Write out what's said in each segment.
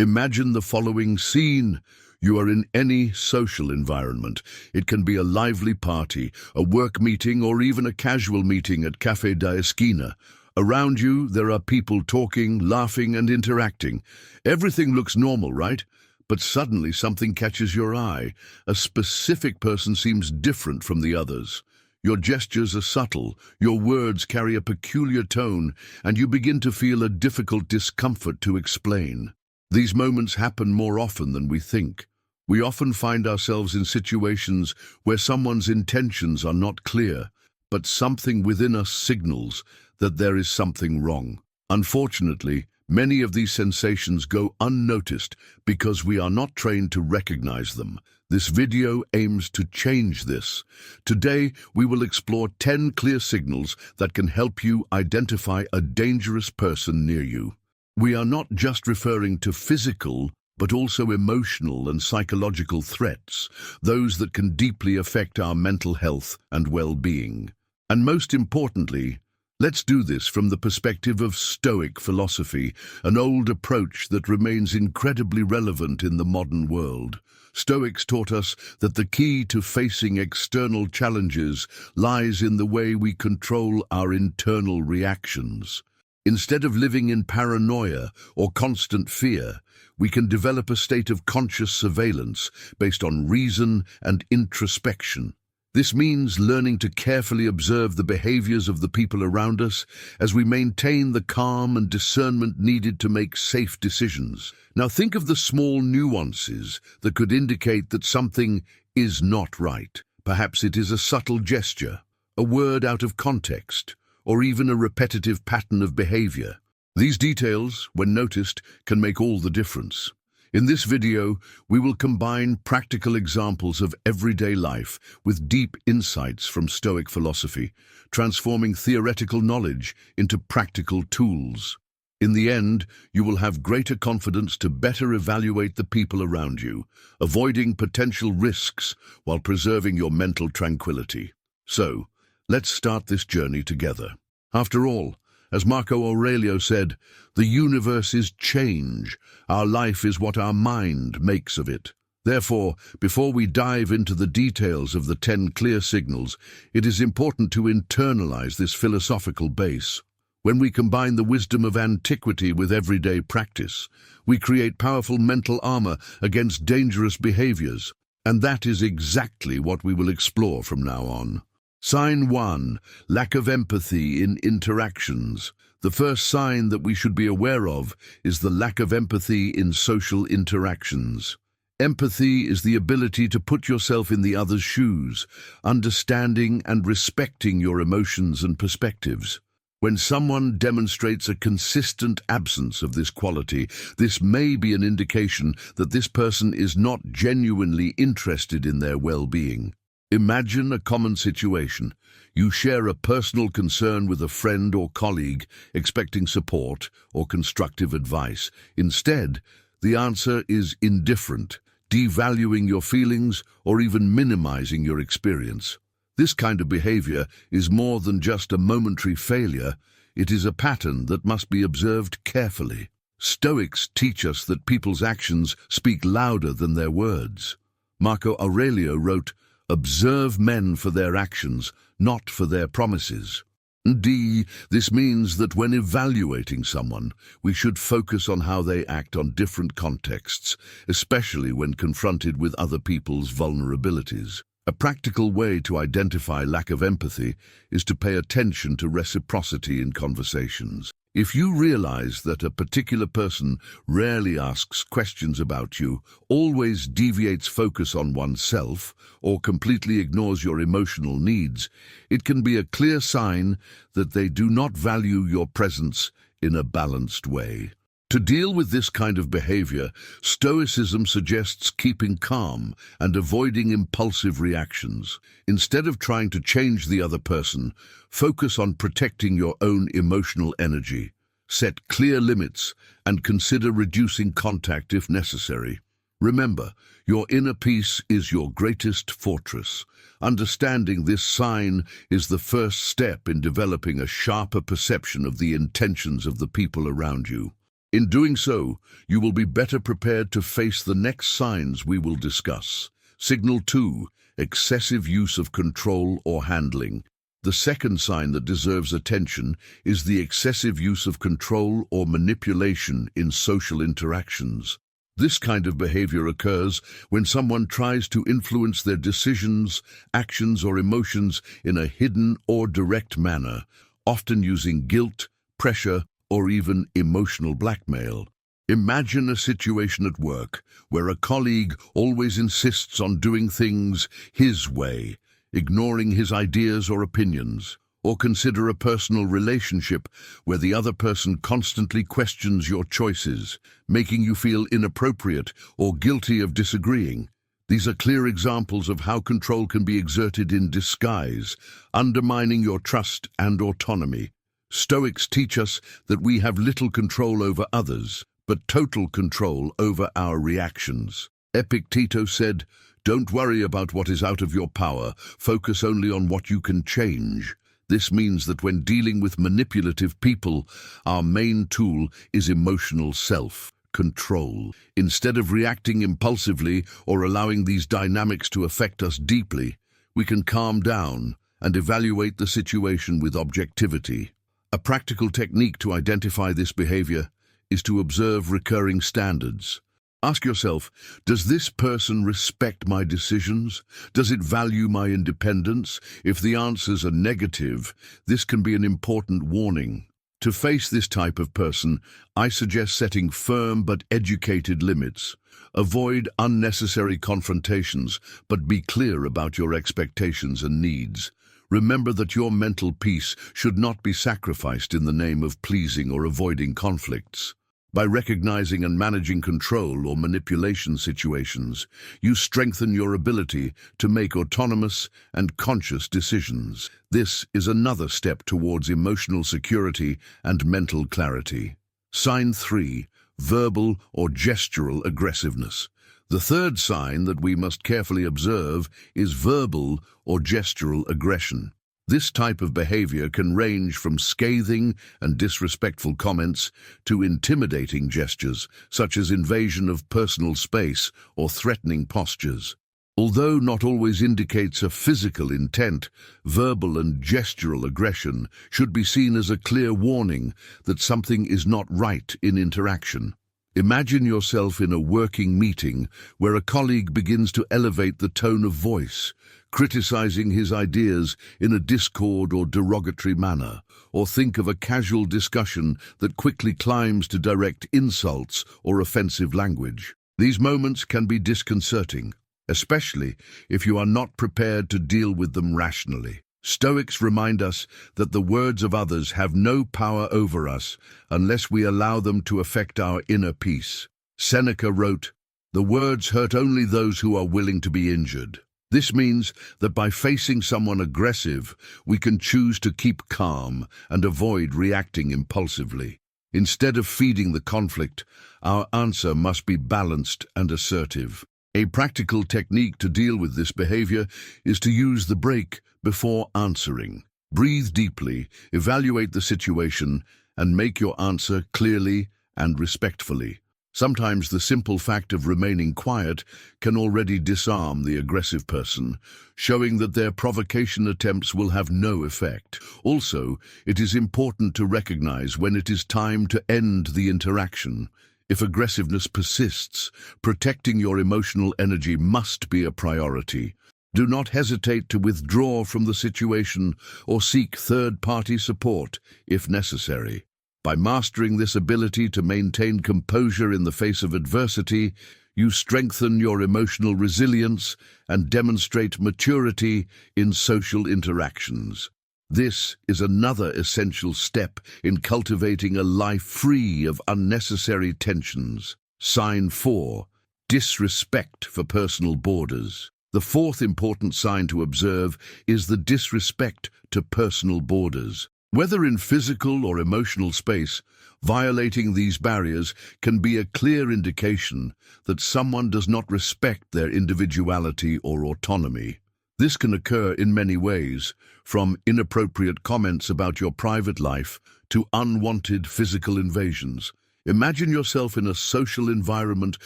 Imagine the following scene. You are in any social environment. It can be a lively party, a work meeting, or even a casual meeting at Café da Esquina. Around you, there are people talking, laughing, and interacting. Everything looks normal, right? But suddenly something catches your eye. A specific person seems different from the others. Your gestures are subtle, your words carry a peculiar tone, and you begin to feel a difficult discomfort to explain. These moments happen more often than we think. We often find ourselves in situations where someone's intentions are not clear, but something within us signals that there is something wrong. Unfortunately, many of these sensations go unnoticed because we are not trained to recognize them. This video aims to change this. Today, we will explore 10 clear signals that can help you identify a dangerous person near you. We are not just referring to physical, but also emotional and psychological threats, those that can deeply affect our mental health and well-being. And most importantly, let's do this from the perspective of Stoic philosophy, an old approach that remains incredibly relevant in the modern world. Stoics taught us that the key to facing external challenges lies in the way we control our internal reactions. Instead of living in paranoia or constant fear, we can develop a state of conscious surveillance based on reason and introspection. This means learning to carefully observe the behaviors of the people around us as we maintain the calm and discernment needed to make safe decisions. Now think of the small nuances that could indicate that something is not right. Perhaps it is a subtle gesture, a word out of context, or even a repetitive pattern of behavior. These details, when noticed, can make all the difference. In this video, we will combine practical examples of everyday life with deep insights from Stoic philosophy, transforming theoretical knowledge into practical tools. In the end, you will have greater confidence to better evaluate the people around you, avoiding potential risks while preserving your mental tranquility. So, let's start this journey together. After all, as Marcus Aurelius said, the universe is change. Our life is what our mind makes of it. Therefore, before we dive into the details of the 10 clear signals, it is important to internalize this philosophical base. When we combine the wisdom of antiquity with everyday practice, we create powerful mental armor against dangerous behaviors. And that is exactly what we will explore from now on. Sign 1. Lack of empathy in interactions. The first sign that we should be aware of is the lack of empathy in social interactions. Empathy is the ability to put yourself in the other's shoes, understanding and respecting your emotions and perspectives. When someone demonstrates a consistent absence of this quality, this may be an indication that this person is not genuinely interested in their well-being. Imagine a common situation. You share a personal concern with a friend or colleague, expecting support or constructive advice. Instead, the answer is indifferent, devaluing your feelings or even minimizing your experience. This kind of behavior is more than just a momentary failure. It is a pattern that must be observed carefully. Stoics teach us that people's actions speak louder than their words. Marcus Aurelius wrote, "Observe men for their actions, not for their promises." This means that when evaluating someone, we should focus on how they act on different contexts, especially when confronted with other people's vulnerabilities. A practical way to identify lack of empathy is to pay attention to reciprocity in conversations. If you realize that a particular person rarely asks questions about you, always deviates focus on oneself, or completely ignores your emotional needs, it can be a clear sign that they do not value your presence in a balanced way. To deal with this kind of behavior, Stoicism suggests keeping calm and avoiding impulsive reactions. Instead of trying to change the other person, focus on protecting your own emotional energy. Set clear limits and consider reducing contact if necessary. Remember, your inner peace is your greatest fortress. Understanding this sign is the first step in developing a sharper perception of the intentions of the people around you. In doing so, you will be better prepared to face the next signs we will discuss. Signal 2. Excessive use of control or handling. The second sign that deserves attention is the excessive use of control or manipulation in social interactions. This kind of behavior occurs when someone tries to influence their decisions, actions, or emotions in a hidden or direct manner, often using guilt, pressure, or even emotional blackmail. Imagine a situation at work where a colleague always insists on doing things his way, ignoring his ideas or opinions. Or consider a personal relationship where the other person constantly questions your choices, making you feel inappropriate or guilty of disagreeing. These are clear examples of how control can be exerted in disguise, undermining your trust and autonomy. Stoics teach us that we have little control over others, but total control over our reactions. Epictetus said, "Don't worry about what is out of your power, focus only on what you can change." This means that when dealing with manipulative people, our main tool is emotional self-control. Instead of reacting impulsively or allowing these dynamics to affect us deeply, we can calm down and evaluate the situation with objectivity. A practical technique to identify this behavior is to observe recurring standards. Ask yourself, does this person respect my decisions? Does it value my independence? If the answers are negative, this can be an important warning. To face this type of person, I suggest setting firm but educated limits. Avoid unnecessary confrontations, but be clear about your expectations and needs. Remember that your mental peace should not be sacrificed in the name of pleasing or avoiding conflicts. By recognizing and managing control or manipulation situations, you strengthen your ability to make autonomous and conscious decisions. This is another step towards emotional security and mental clarity. Sign 3. Verbal or gestural aggressiveness. The third sign that we must carefully observe is verbal or gestural aggression. This type of behavior can range from scathing and disrespectful comments to intimidating gestures, such as invasion of personal space or threatening postures. Although not always indicates a physical intent, verbal and gestural aggression should be seen as a clear warning that something is not right in interaction. Imagine yourself in a working meeting where a colleague begins to elevate the tone of voice, criticizing his ideas in a discord or derogatory manner, or think of a casual discussion that quickly climbs to direct insults or offensive language. These moments can be disconcerting, especially if you are not prepared to deal with them rationally. Stoics remind us that the words of others have no power over us unless we allow them to affect our inner peace. Seneca wrote, "The words hurt only those who are willing to be injured." This means that by facing someone aggressive, we can choose to keep calm and avoid reacting impulsively. Instead of feeding the conflict, our answer must be balanced and assertive. A practical technique to deal with this behavior is to use the break before answering. Breathe deeply, evaluate the situation, and make your answer clearly and respectfully. Sometimes the simple fact of remaining quiet can already disarm the aggressive person, showing that their provocation attempts will have no effect. Also, it is important to recognize when it is time to end the interaction. If aggressiveness persists, protecting your emotional energy must be a priority. Do not hesitate to withdraw from the situation or seek third-party support if necessary. By mastering this ability to maintain composure in the face of adversity, you strengthen your emotional resilience and demonstrate maturity in social interactions. This is another essential step in cultivating a life free of unnecessary tensions. Sign 4. Disrespect for personal borders. The fourth important sign to observe is the disrespect to personal borders. Whether in physical or emotional space, violating these barriers can be a clear indication that someone does not respect their individuality or autonomy. This can occur in many ways, from inappropriate comments about your private life to unwanted physical invasions. Imagine yourself in a social environment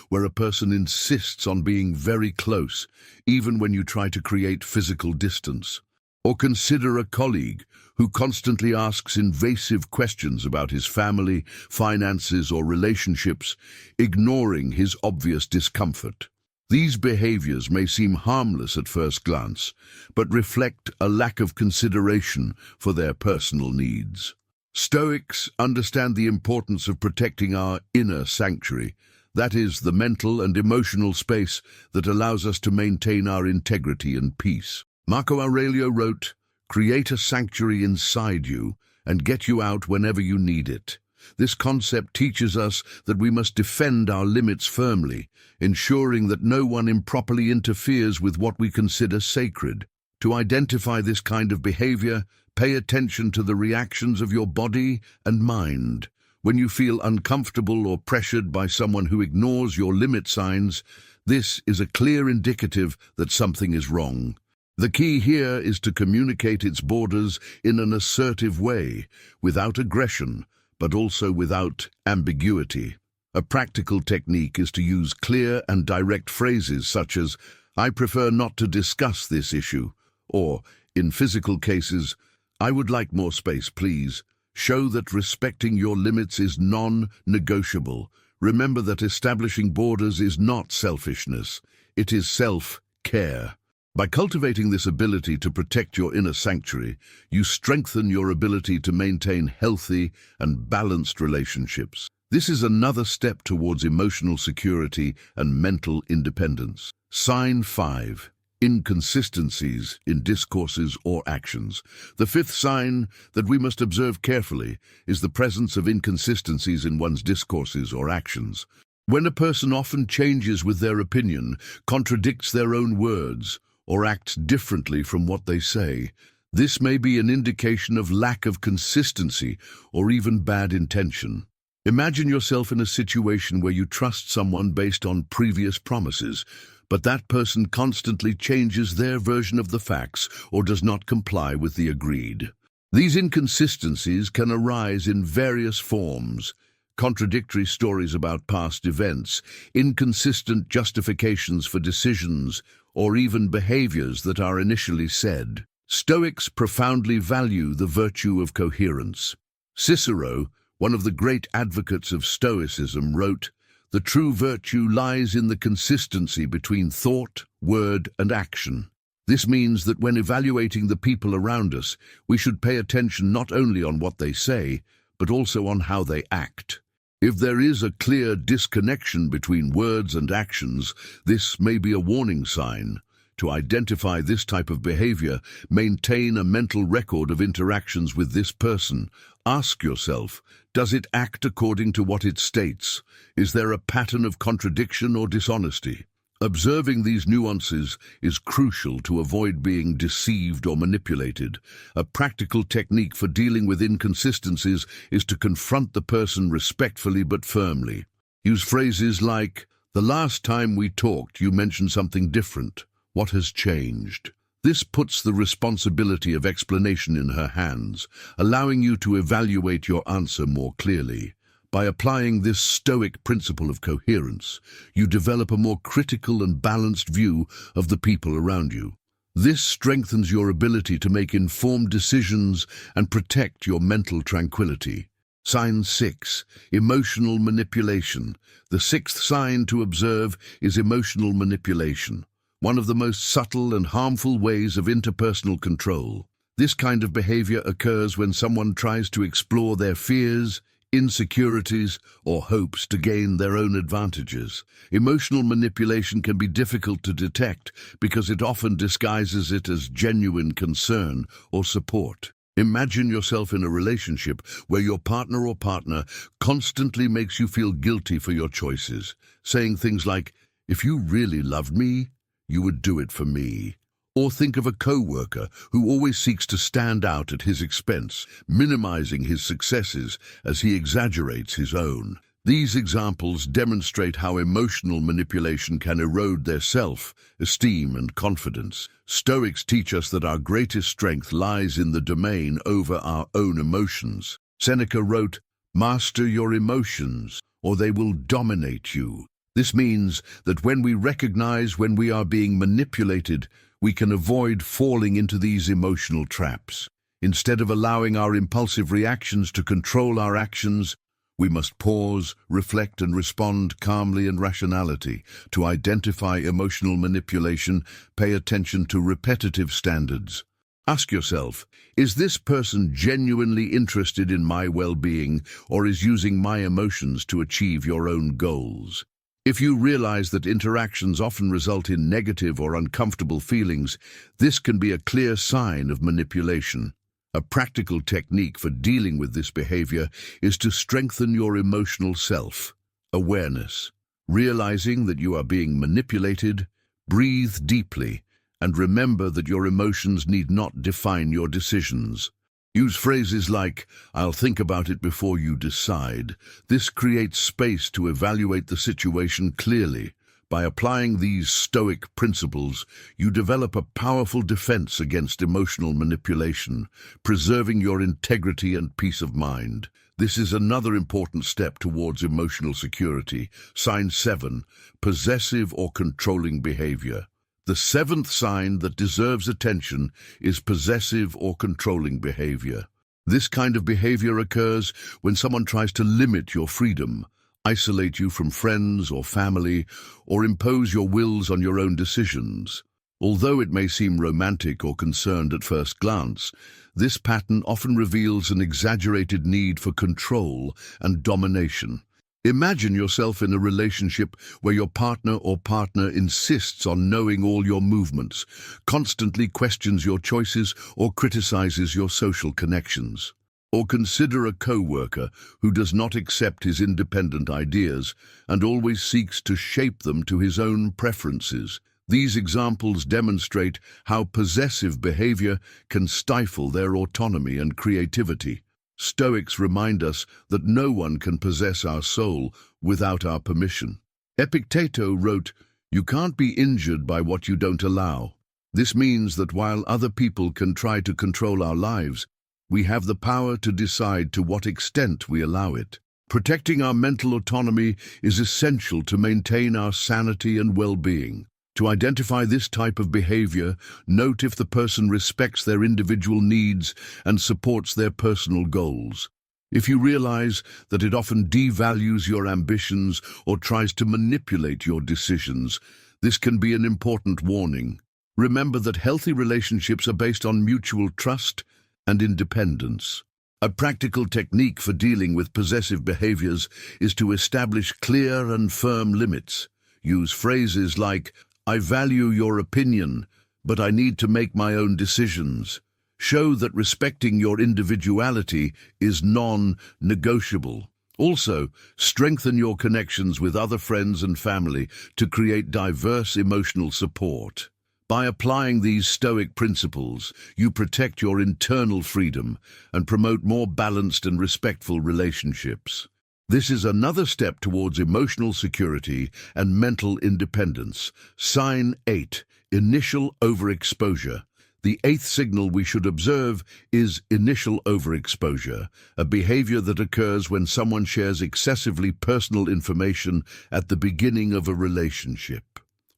where a person insists on being very close, even when you try to create physical distance. Or consider a colleague who constantly asks invasive questions about his family, finances, or relationships, ignoring his obvious discomfort. These behaviors may seem harmless at first glance, but reflect a lack of consideration for their personal needs. Stoics understand the importance of protecting our inner sanctuary, that is, the mental and emotional space that allows us to maintain our integrity and peace. Marcus Aurelius wrote, "Create a sanctuary inside you and get you out whenever you need it." This concept teaches us that we must defend our limits firmly, ensuring that no one improperly interferes with what we consider sacred. To identify this kind of behavior, pay attention to the reactions of your body and mind. When you feel uncomfortable or pressured by someone who ignores your limit signs, this is a clear indicative that something is wrong. The key here is to communicate its borders in an assertive way, without aggression, but also without ambiguity. A practical technique is to use clear and direct phrases such as, "I prefer not to discuss this issue," or, in physical cases, "I would like more space, please." Show that respecting your limits is non-negotiable. Remember that establishing borders is not selfishness, it is self-care. By cultivating this ability to protect your inner sanctuary, you strengthen your ability to maintain healthy and balanced relationships. This is another step towards emotional security and mental independence. Sign 5. Inconsistencies in discourses or actions. The fifth sign that we must observe carefully is the presence of inconsistencies in one's discourses or actions. When a person often changes with their opinion, contradicts their own words, or acts differently from what they say, this may be an indication of lack of consistency or even bad intention. Imagine yourself in a situation where you trust someone based on previous promises, but that person constantly changes their version of the facts or does not comply with the agreed. These inconsistencies can arise in various forms: contradictory stories about past events, inconsistent justifications for decisions, or even behaviors that are initially said. Stoics profoundly value the virtue of coherence. Cicero, one of the great advocates of Stoicism, wrote, "The true virtue lies in the consistency between thought, word, and action." This means that when evaluating the people around us, we should pay attention not only on what they say, but also on how they act. If there is a clear disconnection between words and actions, this may be a warning sign. To identify this type of behavior, maintain a mental record of interactions with this person. Ask yourself, does it act according to what it states? Is there a pattern of contradiction or dishonesty? Observing these nuances is crucial to avoid being deceived or manipulated. A practical technique for dealing with inconsistencies is to confront the person respectfully but firmly. Use phrases like, "The last time we talked, you mentioned something different. What has changed?" This puts the responsibility of explanation in her hands, allowing you to evaluate your answer more clearly. By applying this Stoic principle of coherence, you develop a more critical and balanced view of the people around you. This strengthens your ability to make informed decisions and protect your mental tranquility. Sign 6. Emotional manipulation. The sixth sign to observe is emotional manipulation, one of the most subtle and harmful ways of interpersonal control. This kind of behavior occurs when someone tries to explore their fears, insecurities, or hopes to gain their own advantages. Emotional manipulation can be difficult to detect because it often disguises it as genuine concern or support. Imagine yourself in a relationship where your partner or partner constantly makes you feel guilty for your choices, saying things like, "If you really loved me, you would do it for me." Or think of a co-worker who always seeks to stand out at his expense, minimizing his successes as he exaggerates his own. These examples demonstrate how emotional manipulation can erode their self-esteem and confidence. Stoics teach us that our greatest strength lies in the domain over our own emotions. Seneca wrote, Master your emotions, or they will dominate you. This means that when we recognize when we are being manipulated, we can avoid falling into these emotional traps. Instead of allowing our impulsive reactions to control our actions, we must pause, reflect, and respond calmly and rationality. To identify emotional manipulation, pay attention to repetitive standards. Ask yourself, is this person genuinely interested in my well-being, or is using my emotions to achieve your own goals? If you realize that interactions often result in negative or uncomfortable feelings, this can be a clear sign of manipulation. A practical technique for dealing with this behavior is to strengthen your emotional self-awareness. Realizing that you are being manipulated, breathe deeply, and remember that your emotions need not define your decisions. Use phrases like, "I'll think about it before you decide." This creates space to evaluate the situation clearly. By applying these Stoic principles, you develop a powerful defense against emotional manipulation, preserving your integrity and peace of mind. This is another important step towards emotional security. Sign 7, possessive or controlling behavior. The seventh sign that deserves attention is possessive or controlling behavior. This kind of behavior occurs when someone tries to limit your freedom, isolate you from friends or family, or impose your wills on your own decisions. Although it may seem romantic or concerned at first glance, this pattern often reveals an exaggerated need for control and domination. Imagine yourself in a relationship where your partner insists on knowing all your movements, constantly questions your choices, or criticizes your social connections. Or consider a co-worker who does not accept his independent ideas and always seeks to shape them to his own preferences. These examples demonstrate how possessive behavior can stifle their autonomy and creativity. Stoics remind us that no one can possess our soul without our permission. Epictetus wrote, "You can't be injured by what you don't allow." This means that while other people can try to control our lives, we have the power to decide to what extent we allow it. Protecting our mental autonomy is essential to maintain our sanity and well-being. To identify this type of behavior, note if the person respects their individual needs and supports their personal goals. If you realize that it often devalues your ambitions or tries to manipulate your decisions, this can be an important warning. Remember that healthy relationships are based on mutual trust and independence. A practical technique for dealing with possessive behaviors is to establish clear and firm limits. Use phrases like, "I value your opinion, but I need to make my own decisions." Show that respecting your individuality is non-negotiable. Also, strengthen your connections with other friends and family to create diverse emotional support. By applying these Stoic principles, you protect your internal freedom and promote more balanced and respectful relationships. This is another step towards emotional security and mental independence. Sign 8, initial overexposure. The eighth signal we should observe is initial overexposure, a behavior that occurs when someone shares excessively personal information at the beginning of a relationship.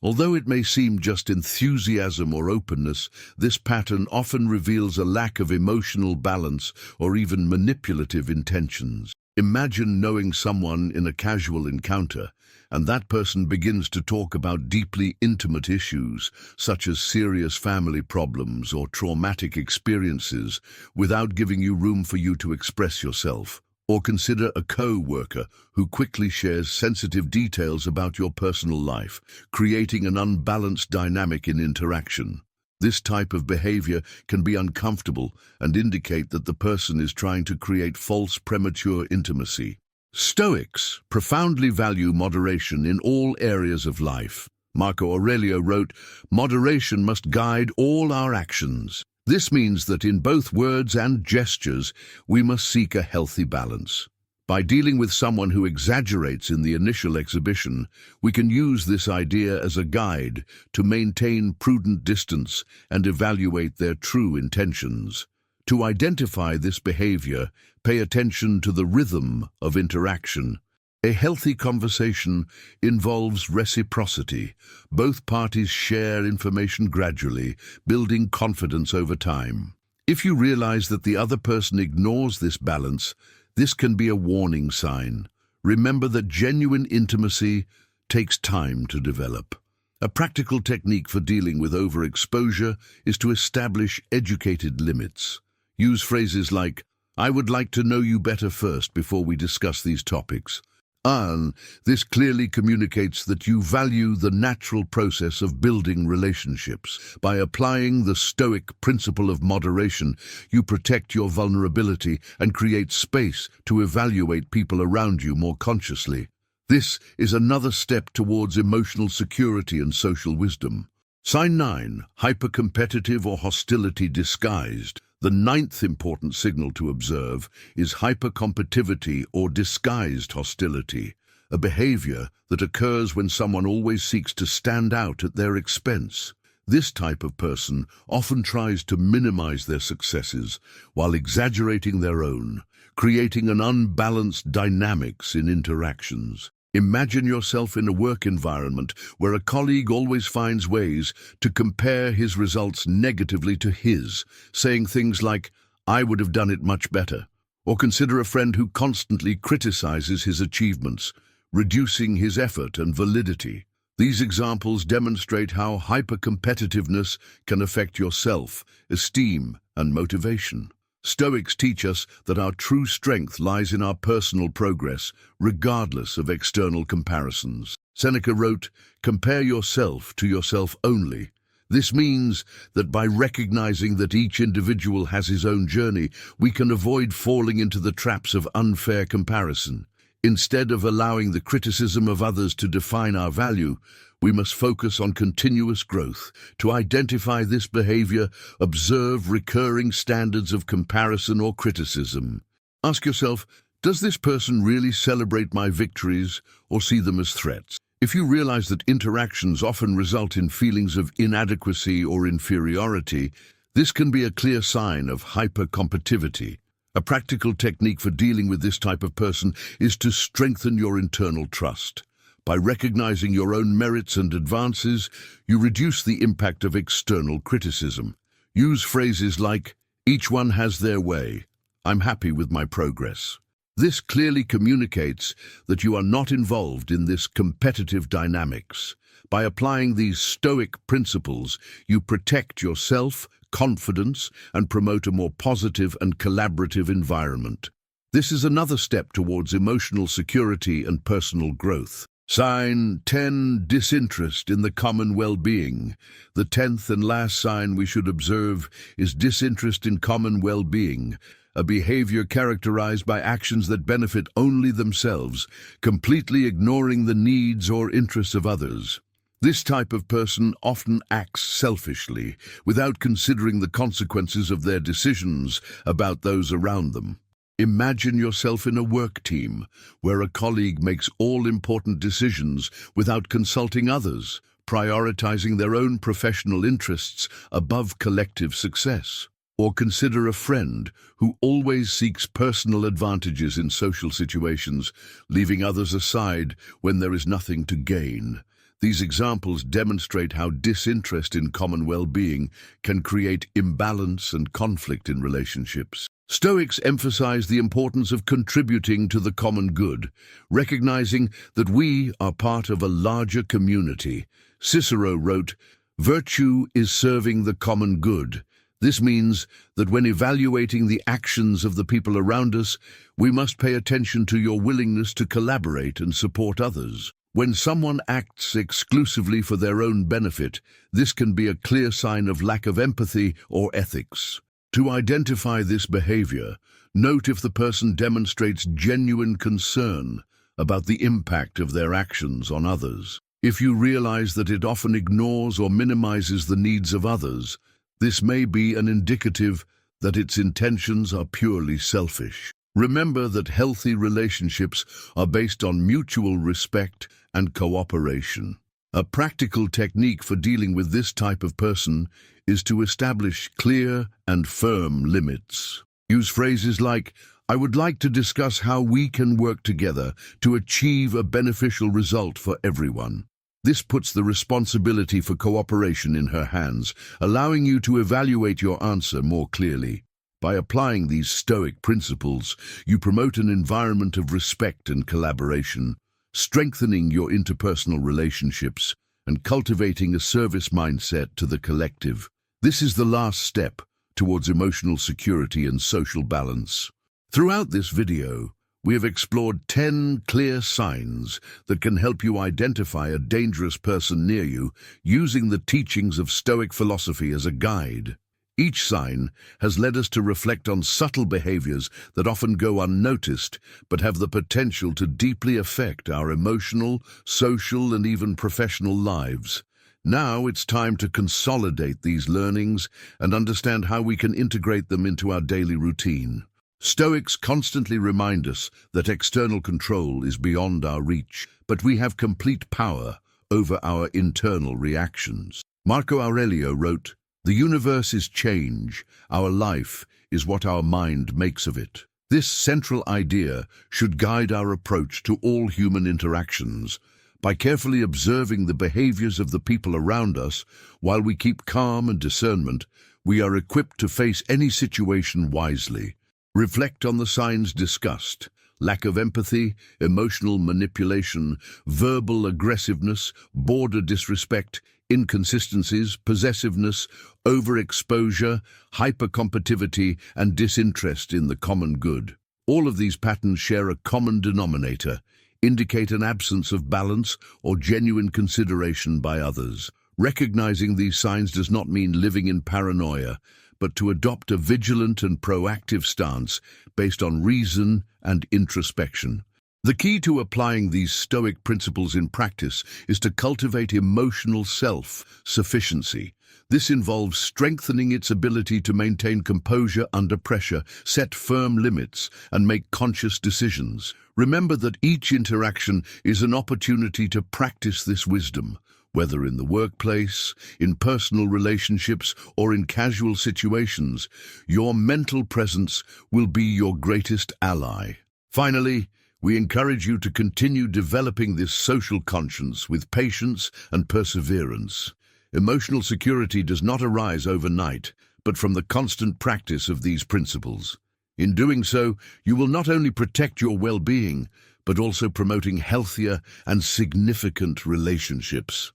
Although it may seem just enthusiasm or openness, this pattern often reveals a lack of emotional balance or even manipulative intentions. Imagine knowing someone in a casual encounter, and that person begins to talk about deeply intimate issues, such as serious family problems or traumatic experiences, without giving you room for you to express yourself. Or consider a co-worker who quickly shares sensitive details about your personal life, creating an unbalanced dynamic in interaction. This type of behavior can be uncomfortable and indicate that the person is trying to create false premature intimacy. Stoics profoundly value moderation in all areas of life. Marcus Aurelius wrote, "Moderation must guide all our actions." This means that in both words and gestures, we must seek a healthy balance. By dealing with someone who exaggerates in the initial exhibition, we can use this idea as a guide to maintain prudent distance and evaluate their true intentions. To identify this behavior, pay attention to the rhythm of interaction. A healthy conversation involves reciprocity. Both parties share information gradually, building confidence over time. If you realize that the other person ignores this balance, this can be a warning sign. Remember that genuine intimacy takes time to develop. A practical technique for dealing with overexposure is to establish educated limits. Use phrases like, "I would like to know you better first before we discuss these topics." And this clearly communicates that you value the natural process of building relationships. By applying the Stoic principle of moderation, you protect your vulnerability and create space to evaluate people around you more consciously. This is another step towards emotional security and social wisdom. Sign 9, hypercompetitive or hostility disguised. The ninth important signal to observe is hypercompetitivity or disguised hostility, a behavior that occurs when someone always seeks to stand out at their expense. This type of person often tries to minimize their successes while exaggerating their own, creating an unbalanced dynamics in interactions. Imagine yourself in a work environment where a colleague always finds ways to compare his results negatively to his, saying things like, "I would have done it much better," or consider a friend who constantly criticizes his achievements, reducing his effort and validity. These examples demonstrate how hypercompetitiveness can affect your self-esteem and motivation. Stoics teach us that our true strength lies in our personal progress, regardless of external comparisons. Seneca wrote, "Compare yourself to yourself only." This means that by recognizing that each individual has his own journey, we can avoid falling into the traps of unfair comparison. Instead of allowing the criticism of others to define our value, we must focus on continuous growth. To identify this behavior, observe recurring standards of comparison or criticism. Ask yourself, does this person really celebrate my victories or see them as threats? If you realize that interactions often result in feelings of inadequacy or inferiority, this can be a clear sign of hypercompetitivity. A practical technique for dealing with this type of person is to strengthen your internal trust. By recognizing your own merits and advances, you reduce the impact of external criticism. Use phrases like, "Each one has their way. I'm happy with my progress." This clearly communicates that you are not involved in this competitive dynamics. By applying these Stoic principles, you protect yourself, confidence, and promote a more positive and collaborative environment. This is another step towards emotional security and personal growth. Sign 10, disinterest in the common well-being. The 10th and last sign we should observe is disinterest in common well-being, a behavior characterized by actions that benefit only themselves, completely ignoring the needs or interests of others. This type of person often acts selfishly, without considering the consequences of their decisions about those around them. Imagine yourself in a work team, where a colleague makes all important decisions without consulting others, prioritizing their own professional interests above collective success. Or consider a friend who always seeks personal advantages in social situations, leaving others aside when there is nothing to gain. These examples demonstrate how disinterest in common well-being can create imbalance and conflict in relationships. Stoics emphasize the importance of contributing to the common good, recognizing that we are part of a larger community. Cicero wrote, "Virtue is serving the common good." This means that when evaluating the actions of the people around us, we must pay attention to your willingness to collaborate and support others. When someone acts exclusively for their own benefit, this can be a clear sign of lack of empathy or ethics. To identify this behavior, note if the person demonstrates genuine concern about the impact of their actions on others. If you realize that it often ignores or minimizes the needs of others, this may be an indicative that its intentions are purely selfish. Remember that healthy relationships are based on mutual respect and cooperation. A practical technique for dealing with this type of person is to establish clear and firm limits. Use phrases like, "I would like to discuss how we can work together to achieve a beneficial result for everyone." This puts the responsibility for cooperation in her hands, allowing you to evaluate your answer more clearly. By applying these Stoic principles, you promote an environment of respect and collaboration, strengthening your interpersonal relationships and cultivating a service mindset to the collective. This is the last step towards emotional security and social balance. Throughout this video, we have explored 10 clear signs that can help you identify a dangerous person near you using the teachings of Stoic philosophy as a guide. Each sign has led us to reflect on subtle behaviors that often go unnoticed but have the potential to deeply affect our emotional, social, and even professional lives. Now it's time to consolidate these learnings and understand how we can integrate them into our daily routine. Stoics constantly remind us that external control is beyond our reach, but we have complete power over our internal reactions. Marcus Aurelius wrote, "The universe is change, our life is what our mind makes of it." This central idea should guide our approach to all human interactions. By carefully observing the behaviors of the people around us, while we keep calm and discernment, we are equipped to face any situation wisely. Reflect on the signs discussed: lack of empathy, emotional manipulation, verbal aggressiveness, border disrespect, inconsistencies, possessiveness, overexposure, hypercompetitivity, and disinterest in the common good. All of these patterns share a common denominator, indicate an absence of balance or genuine consideration by others. Recognizing these signs does not mean living in paranoia, but to adopt a vigilant and proactive stance based on reason and introspection. The key to applying these Stoic principles in practice is to cultivate emotional self-sufficiency. This involves strengthening its ability to maintain composure under pressure, set firm limits, and make conscious decisions. Remember that each interaction is an opportunity to practice this wisdom. Whether in the workplace, in personal relationships, or in casual situations, your mental presence will be your greatest ally. Finally, we encourage you to continue developing this social conscience with patience and perseverance. Emotional security does not arise overnight, but from the constant practice of these principles. In doing so, you will not only protect your well-being, but also promoting healthier and significant relationships.